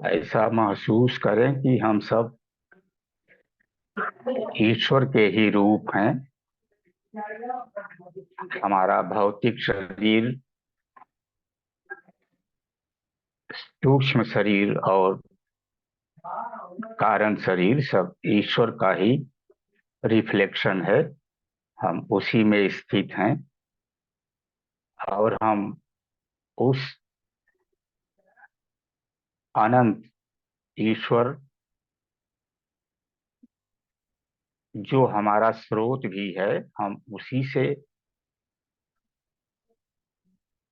ऐसा महसूस करें कि हम सब ईश्वर के ही रूप हैं। हमारा भौतिक शरीर, सूक्ष्म शरीर और कारण शरीर सब ईश्वर का ही रिफ्लेक्शन है। हम उसी में स्थित हैं और हम उस अनंत ईश्वर, जो हमारा स्रोत भी है, हम उसी से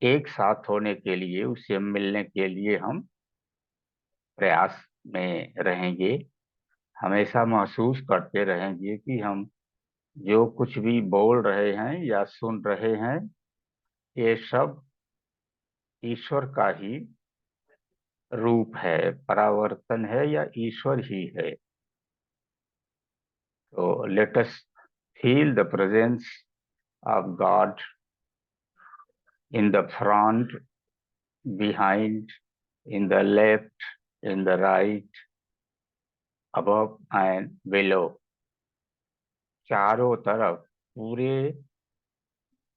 एक साथ होने के लिए, उससे मिलने के लिए हम प्रयास में रहेंगे। हमेशा महसूस करते रहेंगे कि हम जो कुछ भी बोल रहे हैं या सुन रहे हैं, ये सब ईश्वर का ही रूप है, परावर्तन है या ईश्वर ही है। तो let us feel the presence of God in the front, behind, in the left, in the right, above and below। चारों तरफ, पूरे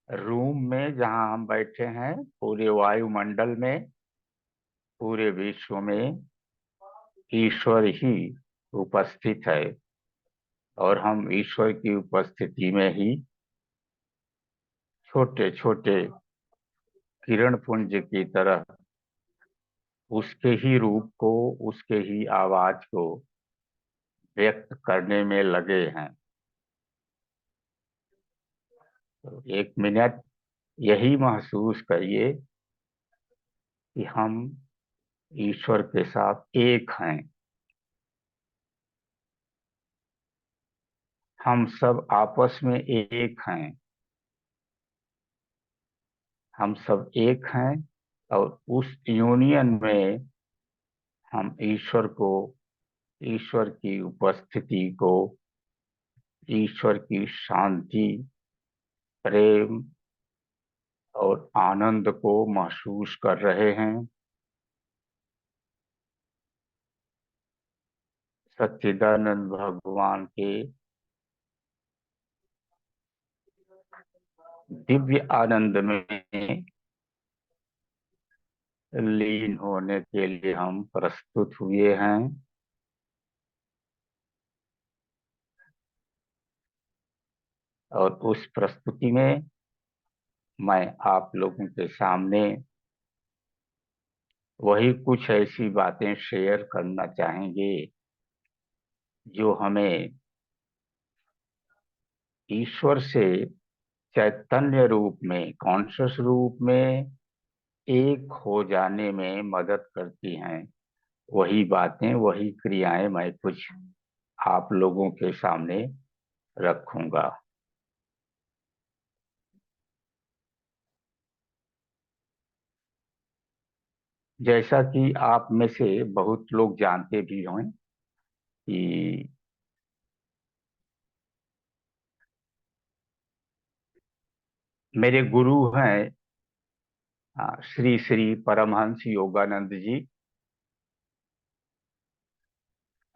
रूम में जहां हम बैठे हैं, पूरे वायुमंडल में, पूरे विश्व में ईश्वर ही उपस्थित है और हम ईश्वर की उपस्थिति में ही छोटे छोटे किरण पुंज की तरह उसके ही रूप को, उसके ही आवाज को व्यक्त करने में लगे हैं। तो एक मिनट यही महसूस करिए कि हम ईश्वर के साथ एक हैं। हम सब आपस में एक हैं। हम सब एक हैं और उस यूनियन में हम ईश्वर को, ईश्वर की उपस्थिति को, ईश्वर की शांति, प्रेम और आनंद को महसूस कर रहे हैं। सच्चिदानंद भगवान के दिव्य आनंद में लीन होने के लिए हम प्रस्तुत हुए हैं। और उस प्रस्तुति में मैं आप लोगों के सामने वही कुछ ऐसी बातें शेयर करना चाहेंगे जो हमें ईश्वर से चैतन्य रूप में, कॉन्शियस रूप में एक हो जाने में मदद करती हैं। वही बातें, वही क्रियाएं मैं कुछ आप लोगों के सामने रखूंगा। जैसा कि आप में से बहुत लोग जानते भी हों कि मेरे गुरु हैं श्री श्री परमहंस योगानंद जी।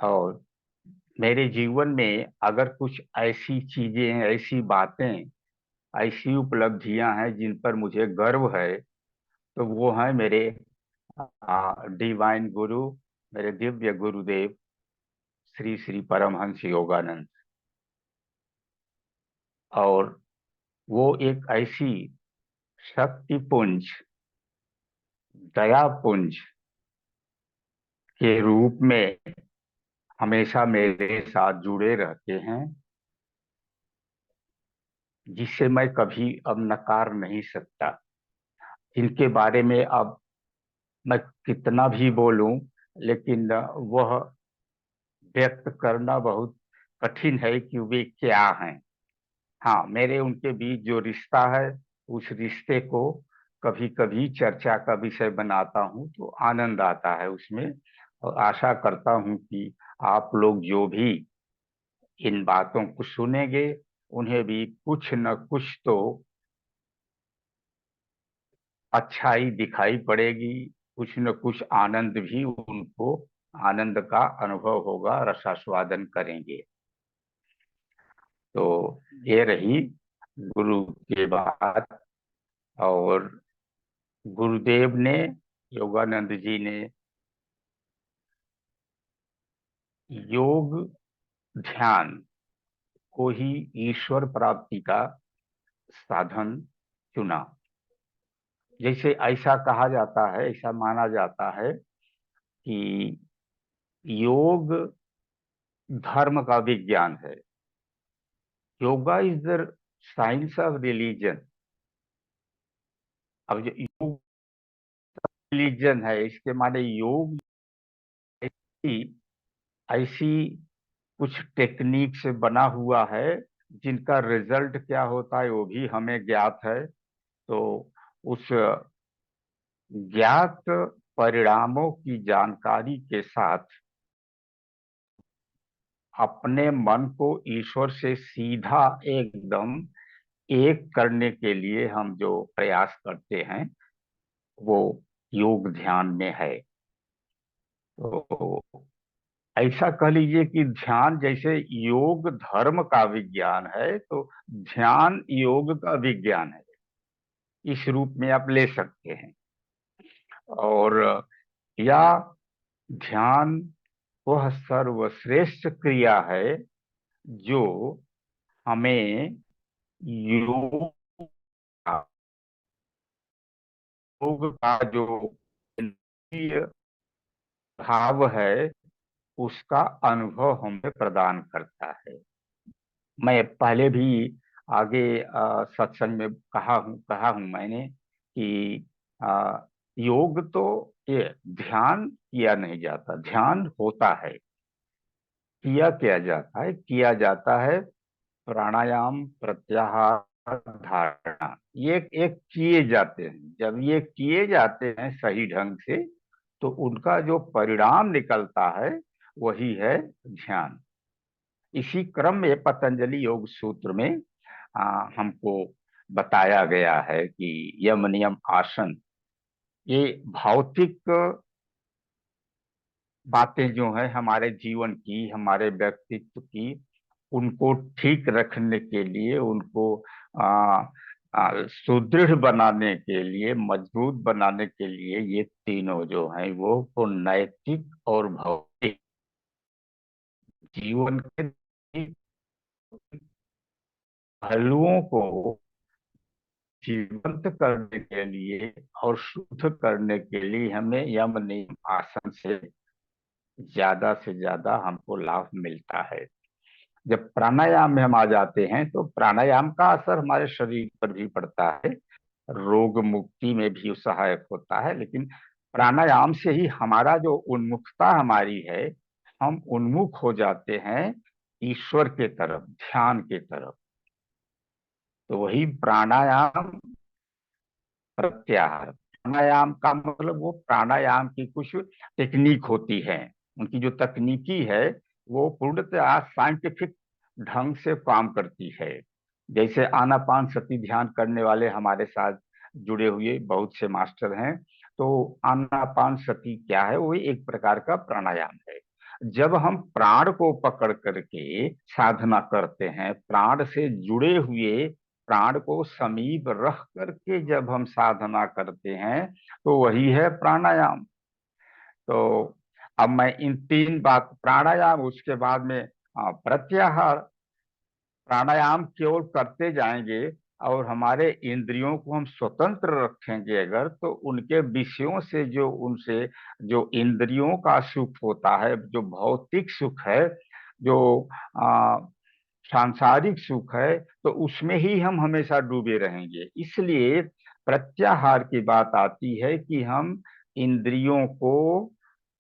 और मेरे जीवन में अगर कुछ ऐसी चीजें, ऐसी बातें, ऐसी उपलब्धियां हैं जिन पर मुझे गर्व है, तो वो हैं मेरे डिवाइन गुरु, मेरे दिव्य गुरुदेव श्री श्री परमहंस योगानंद। और वो एक ऐसी शक्ति पुंज, दया पुंज के रूप में हमेशा मेरे साथ जुड़े रहते हैं, जिसे मैं कभी अब नकार नहीं सकता। इनके बारे में अब मैं कितना भी बोलूं, लेकिन वह व्यक्त करना बहुत कठिन है कि वे क्या हैं। हाँ, मेरे उनके बीच जो रिश्ता है, उस रिश्ते को कभी कभी चर्चा का विषय बनाता हूँ तो आनंद आता है उसमें। और आशा करता हूँ कि आप लोग जो भी इन बातों को सुनेंगे, उन्हें भी कुछ न कुछ तो अच्छाई दिखाई पड़ेगी, कुछ न कुछ आनंद भी उनको, आनंद का अनुभव होगा, रसास्वादन करेंगे। तो ये रही गुरु की बात। और गुरुदेव ने, योगानंद जी ने योग ध्यान को ही ईश्वर प्राप्ति का साधन चुना। जैसे ऐसा कहा जाता है, ऐसा माना जाता है कि योग धर्म का विज्ञान है। Yoga is the science of religion. अब जो योग रिलीजन है, इसके माने योग ऐसी ऐसी कुछ टेक्निक से बना हुआ है जिनका रिजल्ट क्या होता है वो भी हमें ज्ञात है। तो उस ज्ञात परिणामों की जानकारी के साथ अपने मन को ईश्वर से सीधा एकदम एक करने के लिए हम जो प्रयास करते हैं वो योग ध्यान में है। तो ऐसा कह लीजिए कि ध्यान जैसे योग धर्म का विज्ञान है, तो ध्यान योग का विज्ञान है। इस रूप में आप ले सकते हैं। और या ध्यान वह सर्वश्रेष्ठ क्रिया है जो हमें योग का योग का जो इंद्रिय भाव है उसका अनुभव हमें प्रदान करता है। मैं पहले भी आगे सत्संग में कहा हूं मैंने कि आ, योग तो ये ध्यान किया नहीं जाता, ध्यान होता है। किया जाता है प्राणायाम, प्रत्याहार, धारणा। ये एक एक किए जाते हैं। जब ये किए जाते हैं सही ढंग से तो उनका जो परिणाम निकलता है वही है ध्यान। इसी क्रम में पतंजलि योग सूत्र में हमको बताया गया है कि यम नियम आसन, ये भौतिक बातें जो है हमारे जीवन की, हमारे व्यक्तित्व की, उनको ठीक रखने के लिए, उनको आ, सुदृढ़ बनाने के लिए, मजबूत बनाने के लिए ये तीनों जो हैं वो नैतिक और भौतिक जीवन के पहलुओं को जीवंत करने के लिए और शुद्ध करने के लिए हमें यम नियम आसन से ज्यादा हमको लाभ मिलता है। जब प्राणायाम में हम आ जाते हैं तो प्राणायाम का असर हमारे शरीर पर भी पड़ता है, रोग मुक्ति में भी सहायक होता है। लेकिन प्राणायाम से ही हमारा जो उन्मुखता हमारी है, हम उन्मुख हो जाते हैं ईश्वर के तरफ, ध्यान के तरफ। तो वही प्राणायाम, प्रत्याहार। प्राणायाम का मतलब वो प्राणायाम की कुछ टेक्निक होती है। उनकी जो तकनीकी है वो पूर्णतः साइंटिफिक ढंग से काम करती है। जैसे आनापान सती ध्यान करने वाले हमारे साथ जुड़े हुए बहुत से मास्टर हैं। तो आनापान सती क्या है? वो एक प्रकार का प्राणायाम है। जब हम प्राण को पकड़ करके साधना करते हैं, प्राण से जुड़े हुए, प्राण को समीप रख करके जब हम साधना करते हैं तो वही है प्राणायाम। तो अब मैं इन तीन बात, प्राणायाम, उसके बाद में प्रत्याहार। प्राणायाम केवल करते जाएंगे और हमारे इंद्रियों को हम स्वतंत्र रखेंगे अगर, तो उनके विषयों से, जो उनसे जो इंद्रियों का सुख होता है, जो भौतिक सुख है, जो आ, सांसारिक सुख है, तो उसमें ही हम हमेशा डूबे रहेंगे। इसलिए प्रत्याहार की बात आती है कि हम इंद्रियों को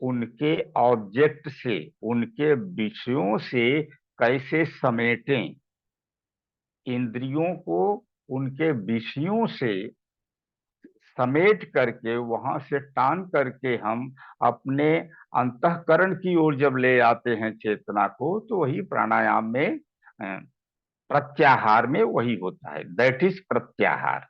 उनके ऑब्जेक्ट से, उनके विषयों से कैसे समेटें। इंद्रियों को उनके विषयों से समेट करके, वहां से टान करके हम अपने अंतःकरण की ओर जब ले आते हैं चेतना को, तो वही प्राणायाम में प्रत्याहार में वही होता है, दैट इज प्रत्याहार।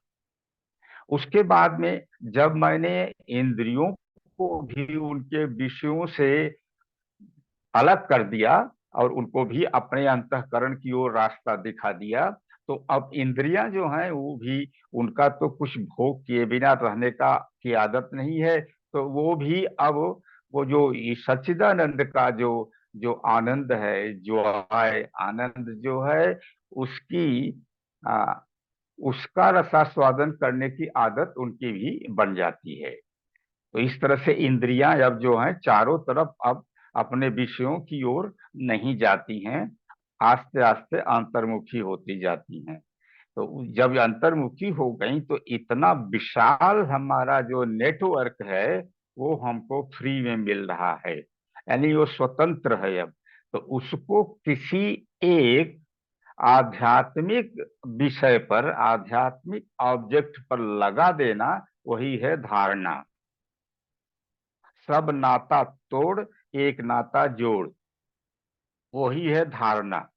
उसके बाद में जब मैंने इंद्रियों को भी उनके विषयों से अलग कर दिया और उनको भी अपने अंतःकरण की ओर रास्ता दिखा दिया, तो अब इंद्रियां जो हैं वो भी, उनका तो कुछ भोग किए बिना रहने का की आदत नहीं है, तो वो भी अब वो जो ये सच्चिदानंद का जो जो आनंद है, जो है आनंद जो है, उसकी आ, उसका रसास्वादन करने की आदत उनकी भी बन जाती है। तो इस तरह से इंद्रियां अब जो हैं चारों तरफ अब अपने विषयों की ओर नहीं जाती हैं, आस्ते आस्ते अंतर्मुखी होती जाती हैं। तो जब अंतर्मुखी हो गई तो इतना विशाल हमारा जो नेटवर्क है वो हमको फ्री में मिल रहा है, यानी वो स्वतंत्र है अब। तो उसको किसी एक आध्यात्मिक विषय पर, आध्यात्मिक ऑब्जेक्ट पर लगा देना, वही है धारणा। सब नाता तोड़, एक नाता जोड़, वही है धारणा।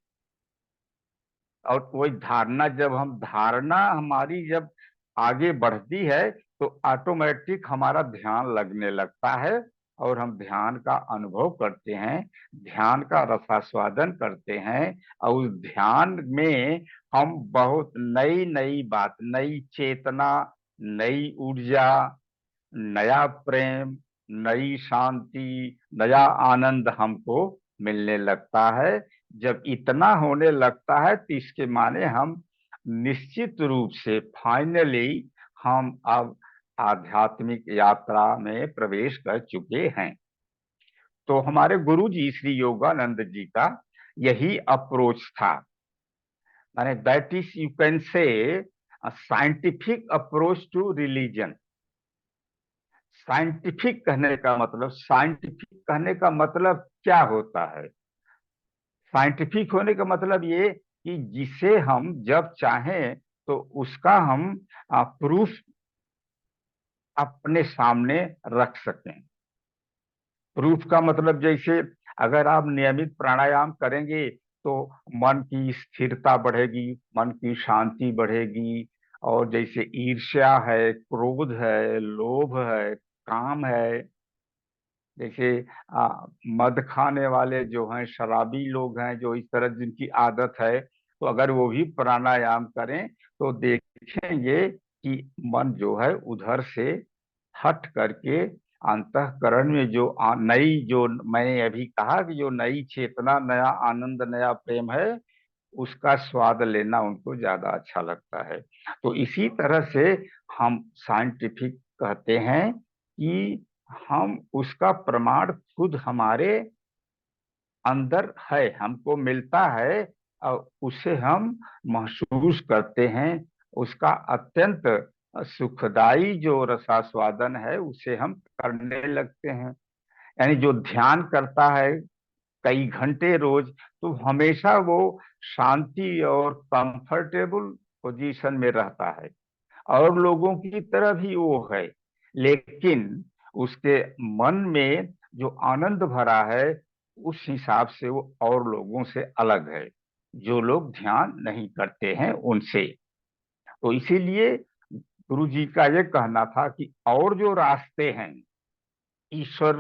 और वही धारणा, जब हम धारणा हमारी जब आगे बढ़ती है तो ऑटोमेटिक हमारा ध्यान लगने लगता है और हम ध्यान का अनुभव करते हैं, ध्यान का रसास्वादन करते हैं। और उस ध्यान में हम बहुत नई नई बात, नई चेतना, नई ऊर्जा, नया प्रेम, नई शांति, नया आनंद हमको मिलने लगता है। जब इतना होने लगता है तो इसके माने हम निश्चित रूप से फाइनली हम अब आध्यात्मिक यात्रा में प्रवेश कर चुके हैं। तो हमारे गुरु जी श्री योगानंद जी का यही अप्रोच था, माने that is you can say scientific approach to religion. Scientific कहने का मतलब क्या होता है? साइंटिफिक होने का मतलब ये कि जिसे हम जब चाहें तो उसका हम प्रूफ अपने सामने रख सकें। प्रूफ का मतलब जैसे अगर आप नियमित प्राणायाम करेंगे तो मन की स्थिरता बढ़ेगी, मन की शांति बढ़ेगी। और जैसे ईर्ष्या है, क्रोध है, लोभ है, काम है, जैसे मद खाने वाले जो हैं, शराबी लोग हैं, जो इस तरह जिनकी आदत है, तो अगर वो भी प्राणायाम करें तो देखेंगे कि मन जो है उधर से हट करके अंतःकरण में जो नई, जो मैंने अभी कहा कि जो नई चेतना, नया आनंद, नया प्रेम है, उसका स्वाद लेना उनको ज्यादा अच्छा लगता है। तो इसी तरह से हम साइंटिफिक कहते हैं कि हम उसका प्रमाण खुद हमारे अंदर है, हमको मिलता है और उसे हम महसूस करते हैं। उसका अत्यंत सुखदाई जो रसास्वादन है उसे हम करने लगते हैं। यानी जो ध्यान करता है कई घंटे रोज, तो हमेशा वो शांति और कंफर्टेबल पोजीशन में रहता है, और लोगों की तरह भी वो है। लेकिन उसके मन में जो आनंद भरा है उस हिसाब से वो और लोगों से अलग है, जो लोग ध्यान नहीं करते हैं उनसे। तो इसीलिए गुरु जी का ये कहना था कि और जो रास्ते हैं ईश्वर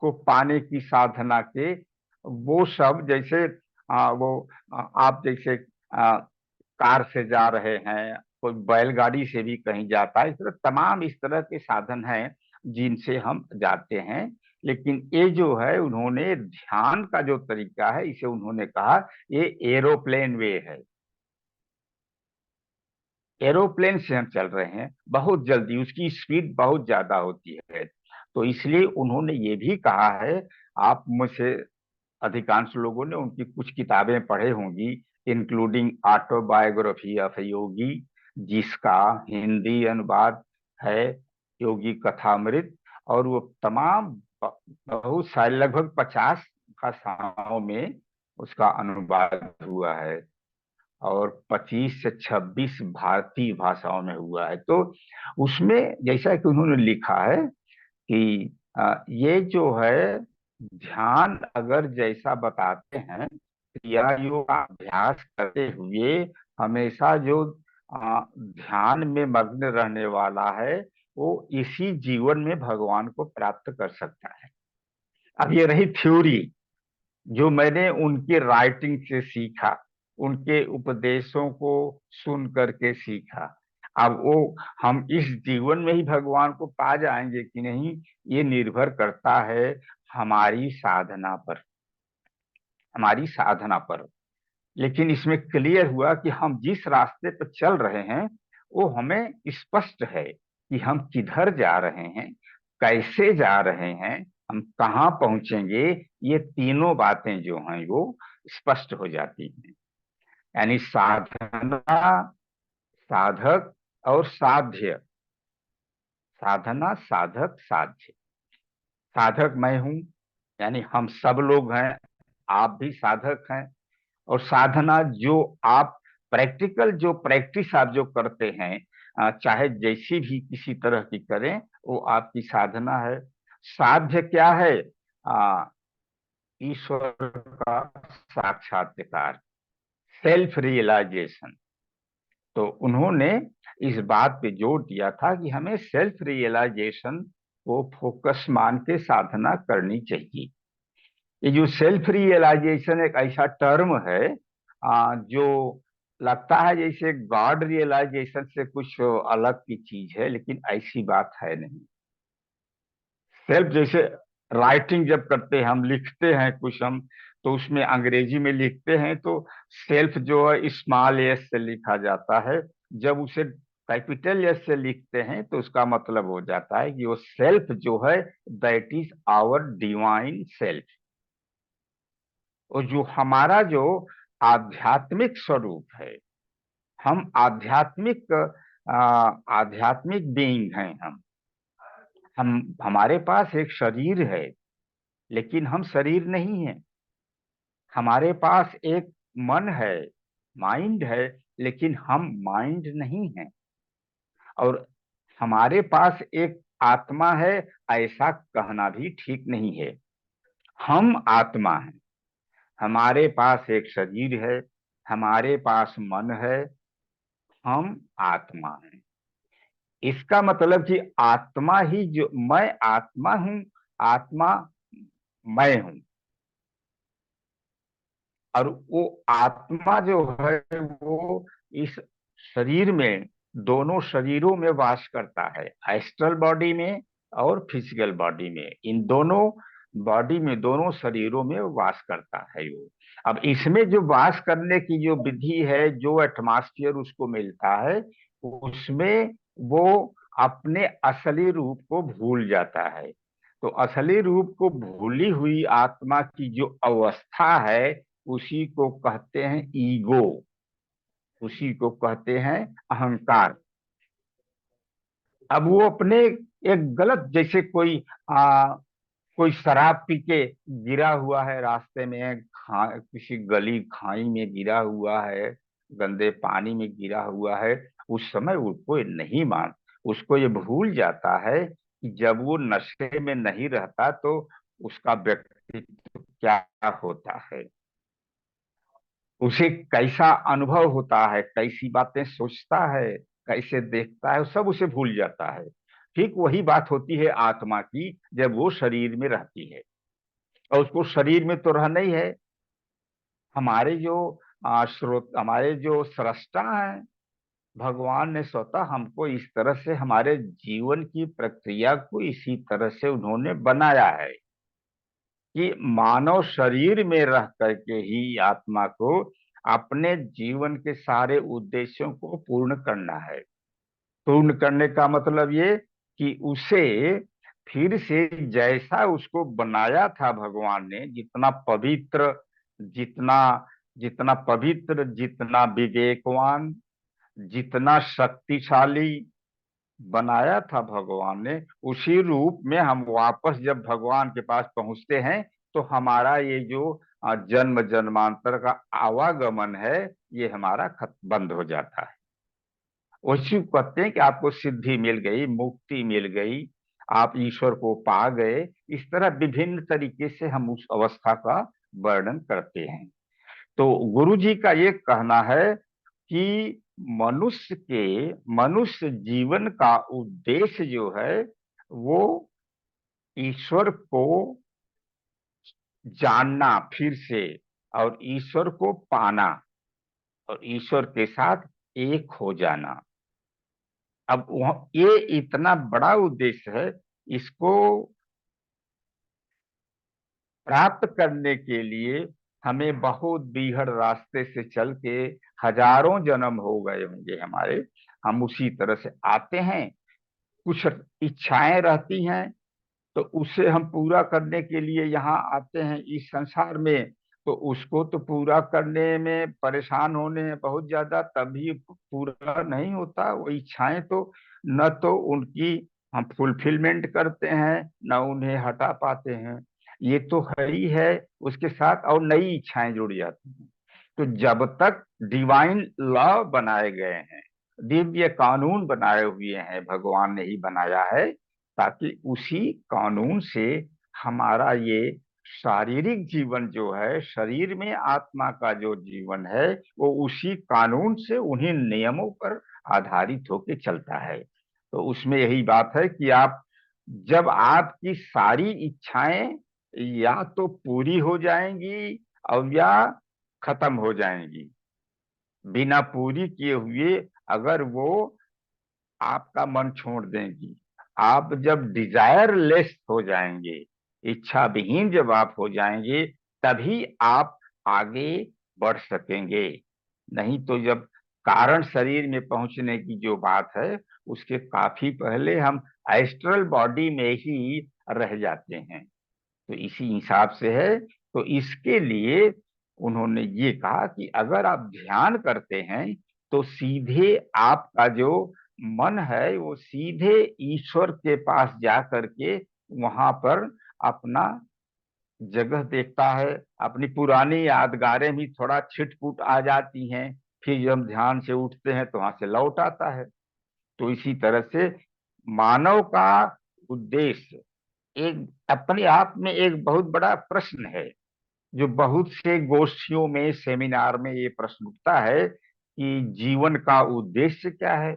को पाने की साधना के, वो सब जैसे आप जैसे कार से जा रहे हैं, कोई बैलगाड़ी से भी कहीं जाता है, इस तरह तमाम इस तरह के साधन हैं जिनसे हम जाते हैं। लेकिन ये जो है, उन्होंने ध्यान का जो तरीका है, इसे उन्होंने कहा ये एरोप्लेन वे है। एरोप्लेन से हम चल रहे हैं बहुत जल्दी, उसकी स्पीड बहुत ज्यादा होती है। तो इसलिए उन्होंने ये भी कहा है, आप मुझसे अधिकांश लोगों ने उनकी कुछ किताबें पढ़े होंगी, इंक्लूडिंग ऑटोबायोग्राफी ऑफ योगी, जिसका हिंदी अनुवाद है योगी कथामृत। और वो तमाम बहुत सारे लगभग 50 भाषाओं में उसका अनुवाद हुआ है, और 25 से 26 भारतीय भाषाओं में हुआ है। तो उसमें जैसा कि उन्होंने लिखा है कि ये जो है ध्यान अगर जैसा बताते हैं क्रिया योग का अभ्यास करते हुए हमेशा जो ध्यान में मग्न रहने वाला है, वो इसी जीवन में भगवान को प्राप्त कर सकता है। अब ये रही थ्योरी जो मैंने उनके राइटिंग से सीखा, उनके उपदेशों को सुन करके सीखा। अब वो हम इस जीवन में ही भगवान को पा जाएंगे कि नहीं, ये निर्भर करता है हमारी साधना पर, हमारी साधना पर। लेकिन इसमें क्लियर हुआ कि हम जिस रास्ते पर चल रहे हैं वो हमें स्पष्ट है कि हम किधर जा रहे हैं, कैसे जा रहे हैं, हम कहाँ पहुंचेंगे। ये तीनों बातें जो हैं वो स्पष्ट हो जाती हैं। यानी साधना, साधक और साध्य। साधना, साधक, साध्य। साधक मैं हूं, यानी हम सब लोग हैं, आप भी साधक हैं। और साधना जो आप प्रैक्टिकल जो प्रैक्टिस आप जो करते हैं, चाहे जैसी भी किसी तरह की करें, वो आपकी साधना है। साध्य क्या है? आ, ईश्वर का साक्षात्कार, सेल्फ रियलाइजेशन। तो उन्होंने इस बात पे जोर दिया था कि हमें सेल्फ रियलाइजेशन को फोकस मान के साधना करनी चाहिए। ये जो सेल्फ रियलाइजेशन एक ऐसा टर्म है जो लगता है जैसे गॉड रियलाइजेशन से कुछ अलग की चीज है, लेकिन ऐसी बात है नहीं। सेल्फ जैसे राइटिंग जब करते हैं, हम लिखते हैं कुछ, हम तो उसमें अंग्रेजी में लिखते हैं तो सेल्फ जो है स्मॉल एस से लिखा जाता है। जब उसे कैपिटल एस से लिखते हैं तो उसका मतलब हो जाता है कि वो सेल्फ जो है, that is our divine self. और जो हमारा जो आध्यात्मिक स्वरूप है, हम आध्यात्मिक आध्यात्मिक बीइंग हैं। हम हमारे पास एक शरीर है, लेकिन हम शरीर नहीं हैं। हमारे पास एक मन है, माइंड है, लेकिन हम माइंड नहीं हैं। और हमारे पास एक आत्मा है, ऐसा कहना भी ठीक नहीं है। हम आत्मा हैं। हमारे पास एक शरीर है, हमारे पास मन है, हम आत्मा हैं। इसका मतलब कि आत्मा ही जो, मैं आत्मा हूं, आत्मा मैं हूं। और वो आत्मा जो है वो इस शरीर में, दोनों शरीरों में वास करता है, एस्ट्रल बॉडी में और फिजिकल बॉडी में। इन दोनों बॉडी में, दोनों शरीरों में वास करता है वो। अब इसमें जो वास करने की जो विधि है, जो एटमॉस्फेयर उसको मिलता है, उसमें वो अपने असली रूप को भूल जाता है। तो असली रूप को भूली हुई आत्मा की जो अवस्था है, उसी को कहते हैं ईगो, उसी को कहते हैं अहंकार। अब वो अपने एक गलत, जैसे कोई शराब पी के गिरा हुआ है रास्ते में, किसी गली खाई में गिरा हुआ है, गंदे पानी में गिरा हुआ है। उस समय उसको ये नहीं मान, उसको ये भूल जाता है कि जब वो नशे में नहीं रहता तो उसका व्यक्तित्व क्या होता है, उसे कैसा अनुभव होता है, कैसी बातें सोचता है, कैसे देखता है, वो सब उसे भूल जाता है। ठीक वही बात होती है आत्मा की जब वो शरीर में रहती है। और उसको शरीर में तो रहना ही है। हमारे जो स्रोत, हमारे जो सृष्टा हैं, भगवान ने स्वतः हमको इस तरह से, हमारे जीवन की प्रक्रिया को इसी तरह से उन्होंने बनाया है कि मानव शरीर में रह करके ही आत्मा को अपने जीवन के सारे उद्देश्यों को पूर्ण करना है। पूर्ण करने का मतलब ये कि उसे फिर से जैसा उसको बनाया था भगवान ने, जितना पवित्र, जितना जितना पवित्र, जितना विवेकवान, जितना शक्तिशाली बनाया था भगवान ने, उसी रूप में हम वापस जब भगवान के पास पहुंचते हैं तो हमारा ये जो जन्म जन्मांतर का आवागमन है, ये हमारा बंद हो जाता है। उसी को कहते हैं कि आपको सिद्धि मिल गई, मुक्ति मिल गई, आप ईश्वर को पा गए। इस तरह विभिन्न तरीके से हम उस अवस्था का वर्णन करते हैं। तो गुरु जी का ये कहना है कि मनुष्य जीवन का उद्देश्य जो है वो ईश्वर को जानना फिर से, और ईश्वर को पाना, और ईश्वर के साथ एक हो जाना। अब ये इतना बड़ा उद्देश्य है, इसको प्राप्त करने के लिए हमें बहुत बीहड़ रास्ते से चल के हजारों जन्म हो गए होंगे हमारे। हम उसी तरह से आते हैं, कुछ इच्छाएं रहती हैं, तो उसे हम पूरा करने के लिए यहाँ आते हैं इस संसार में। तो उसको तो पूरा करने में परेशान होने हैं बहुत ज्यादा, तभी पूरा नहीं होता। वो इच्छाएं तो न तो उनकी हम फुलफिलमेंट करते हैं, न उन्हें हटा पाते हैं। ये तो है ही है, उसके साथ और नई इच्छाएं जुड़ जाती हैं। तो जब तक डिवाइन लॉ बनाए गए हैं, दिव्य कानून बनाए हुए हैं, भगवान ने ही बनाया है, ताकि उसी कानून से हमारा ये शारीरिक जीवन जो है, शरीर में आत्मा का जो जीवन है, वो उसी कानून से, उन्हीं नियमों पर आधारित होकर चलता है। तो उसमें यही बात है कि आप, जब आपकी सारी इच्छाएं या तो पूरी हो जाएंगी और या खत्म हो जाएंगी, बिना पूरी किए हुए अगर वो आपका मन छोड़ देंगी, आप जब डिजायरलेस हो जाएंगे, इच्छा विहीन जब आप हो जाएंगे, तभी आप आगे बढ़ सकेंगे। नहीं तो जब कारण शरीर में पहुंचने की जो बात है, उसके काफी पहले हम एस्ट्रल बॉडी में ही रह जाते हैं। तो इसी हिसाब से है। तो इसके लिए उन्होंने ये कहा कि अगर आप ध्यान करते हैं, तो सीधे आपका जो मन है वो सीधे ईश्वर के पास जा करके वहां पर अपना जगह देखता है। अपनी पुरानी यादगारें भी थोड़ा छिटपुट आ जाती हैं, फिर जब हम ध्यान से उठते हैं तो वहां से लौट आता है। तो इसी तरह से मानव का उद्देश्य एक अपने आप में एक बहुत बड़ा प्रश्न है, जो बहुत से गोष्ठियों में, सेमिनार में ये प्रश्न उठता है कि जीवन का उद्देश्य क्या है।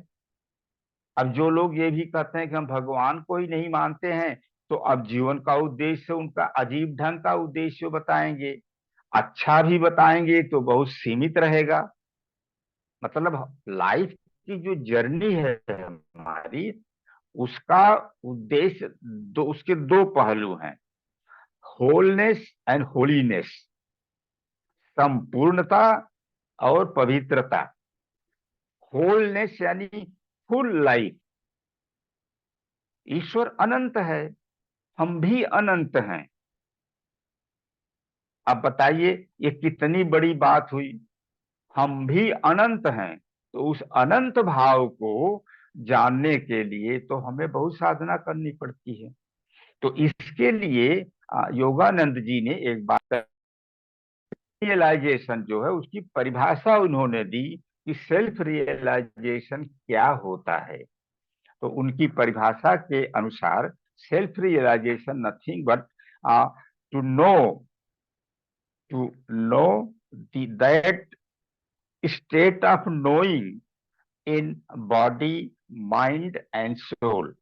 अब जो लोग ये भी कहते हैं कि हम भगवान को ही नहीं मानते हैं, तो अब जीवन का उद्देश्य उनका अजीब ढंग का उद्देश्य बताएंगे। अच्छा भी बताएंगे तो बहुत सीमित रहेगा। मतलब लाइफ की जो जर्नी है हमारी, उसका उद्देश्य दो, उसके दो पहलू हैं, होलनेस एंड होलीनेस, संपूर्णता और पवित्रता। होलनेस यानी फुल लाइफ। ईश्वर अनंत है, हम भी अनंत हैं। अब बताइए ये कितनी बड़ी बात हुई। हम भी अनंत हैं, तो उस अनंत भाव को जानने के लिए तो हमें बहुत साधना करनी पड़ती है। तो इसके लिए योगानंद जी ने एक बात, रियलाइजेशन जो है उसकी परिभाषा उन्होंने दी कि सेल्फ रियलाइजेशन क्या होता है। तो उनकी परिभाषा के अनुसार self realization nothing but to know to know that state of knowing in body, mind and soul.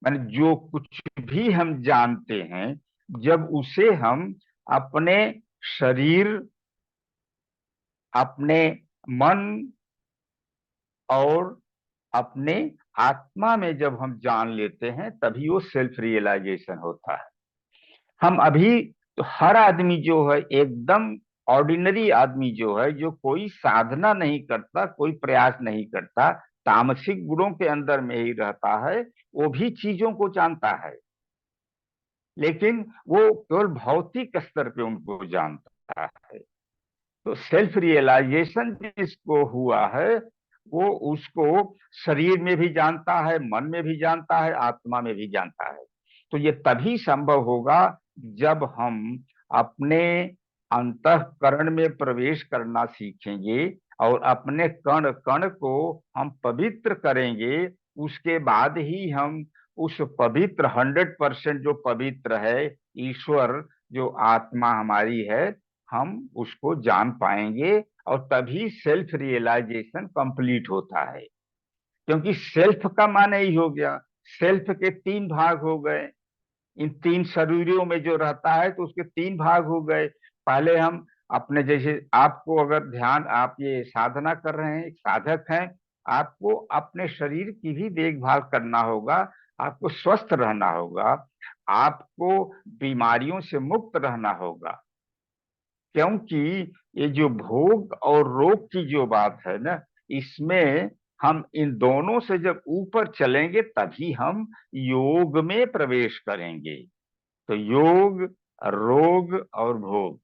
माने जो कुछ भी हम जानते हैं, जब उसे हम अपने शरीर, अपने मन और अपने आत्मा में जब हम जान लेते हैं, तभी वो सेल्फ रियलाइजेशन होता है। हम अभी, तो हर आदमी जो है एकदम ऑर्डिनरी आदमी जो है, जो कोई साधना नहीं करता, कोई प्रयास नहीं करता, तामसिक गुणों के अंदर में ही रहता है, वो भी चीजों को जानता है, लेकिन वो केवल भौतिक स्तर पे उनको जानता है। तो सेल्फ रियलाइजेशन जिसको हुआ है, वो उसको शरीर में भी जानता है, मन में भी जानता है, आत्मा में भी जानता है। तो ये तभी संभव होगा जब हम अपने अंतःकरण में प्रवेश करना सीखेंगे और अपने कण कण को हम पवित्र करेंगे। उसके बाद ही हम उस पवित्र 100% जो पवित्र है, ईश्वर जो आत्मा हमारी है, हम उसको जान पाएंगे, और तभी सेल्फ रियलाइजेशन कंप्लीट होता है। क्योंकि सेल्फ का माने ही हो गया, सेल्फ के तीन भाग हो गए। इन तीन शरीरों में जो रहता है तो उसके तीन भाग हो गए। पहले हम अपने, जैसे आपको अगर ध्यान, आप ये साधना कर रहे हैं, एक साधक हैं, आपको अपने शरीर की भी देखभाल करना होगा, आपको स्वस्थ रहना होगा, आपको बीमारियों से मुक्त रहना होगा। क्योंकि ये जो भोग और रोग की जो बात है ना, इसमें हम इन दोनों से जब ऊपर चलेंगे तभी हम योग में प्रवेश करेंगे। तो योग, रोग और भोग,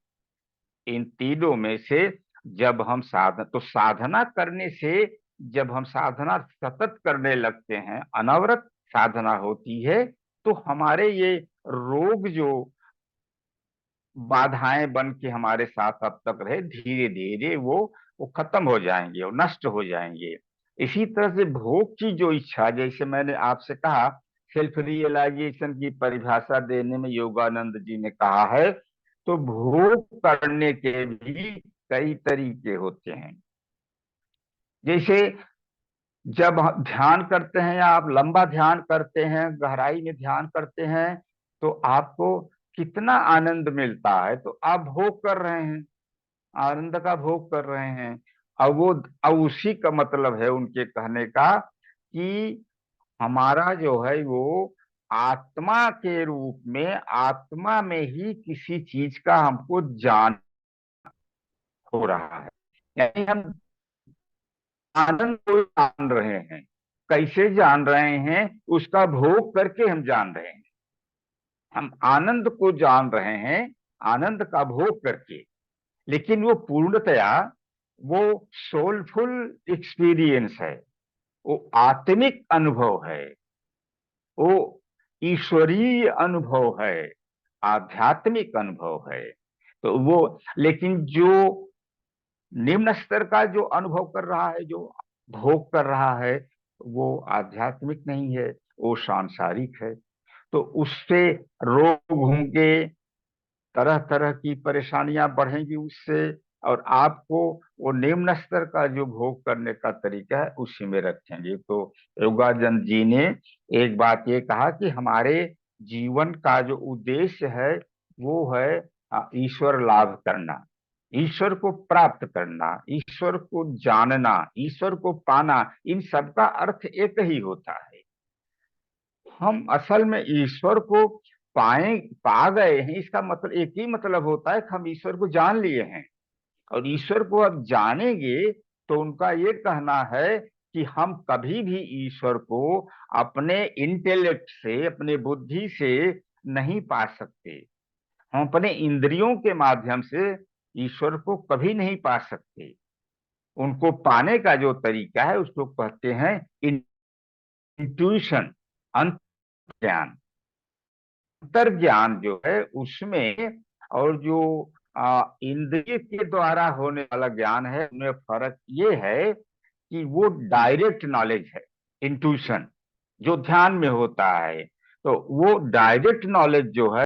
इन तीनों में से जब हम साधना करने से, जब हम साधना सतत करने लगते हैं, अनवरत साधना होती है, तो हमारे ये रोग जो बाधाएं बन के हमारे साथ अब तक रहे, धीरे धीरे वो खत्म हो जाएंगे और नष्ट हो जाएंगे। इसी तरह से भोग की जो इच्छा, जैसे मैंने आपसे कहा, सेल्फ रियलाइजेशन की परिभाषा देने में योगानंद जी ने कहा है, तो भोग करने के भी कई तरीके होते हैं। जैसे जब हम ध्यान करते हैं, या आप लंबा ध्यान करते हैं, गहराई में ध्यान करते हैं, तो आपको कितना आनंद मिलता है, तो आप भोग कर रहे हैं, आनंद का भोग कर रहे हैं। अब उसी का मतलब है उनके कहने का कि हमारा जो है वो आत्मा के रूप में, आत्मा में ही किसी चीज का हमको जान हो रहा है। यानी हम आनंद को जान रहे हैं। कैसे जान रहे हैं? उसका भोग करके हम जान रहे हैं। हम आनंद को जान रहे हैं, आनंद का भोग करके। लेकिन वो पूर्णतया, वो सोलफुल एक्सपीरियंस है, वो आत्मिक अनुभव है, वो ईश्वरीय अनुभव है, आध्यात्मिक अनुभव है। तो वो, लेकिन जो निम्न स्तर का जो अनुभव कर रहा है, जो भोग कर रहा है, वो आध्यात्मिक नहीं है, वो सांसारिक है। तो उससे रोग होंगे, तरह तरह की परेशानियां बढ़ेंगी उससे, और आपको वो निम्न स्तर का जो भोग करने का तरीका है उसी में रखेंगे। तो योगानंद जी ने एक बात ये कहा कि हमारे जीवन का जो उद्देश्य है वो है ईश्वर लाभ करना, ईश्वर को प्राप्त करना, ईश्वर को जानना, ईश्वर को पाना। इन सब का अर्थ एक ही होता है। हम असल में ईश्वर को पा गए हैं, इसका मतलब एक ही मतलब होता है कि हम ईश्वर को जान लिए हैं। और ईश्वर को अब जानेंगे तो उनका ये कहना है कि हम कभी भी ईश्वर को अपने इंटेलेक्ट से, अपने बुद्धि से नहीं पा सकते। हम अपने इंद्रियों के माध्यम से ईश्वर को कभी नहीं पा सकते। उनको पाने का जो तरीका है उसको कहते हैं इंट्यूशन, अंत ज्ञान। अंतर्ज्ञान जो है उसमें, और जो इंद्रिय के द्वारा होने वाला ज्ञान है, उनमें फर्क ये है कि वो डायरेक्ट नॉलेज है, इंट्यूशन जो ध्यान में होता है। तो वो डायरेक्ट नॉलेज जो है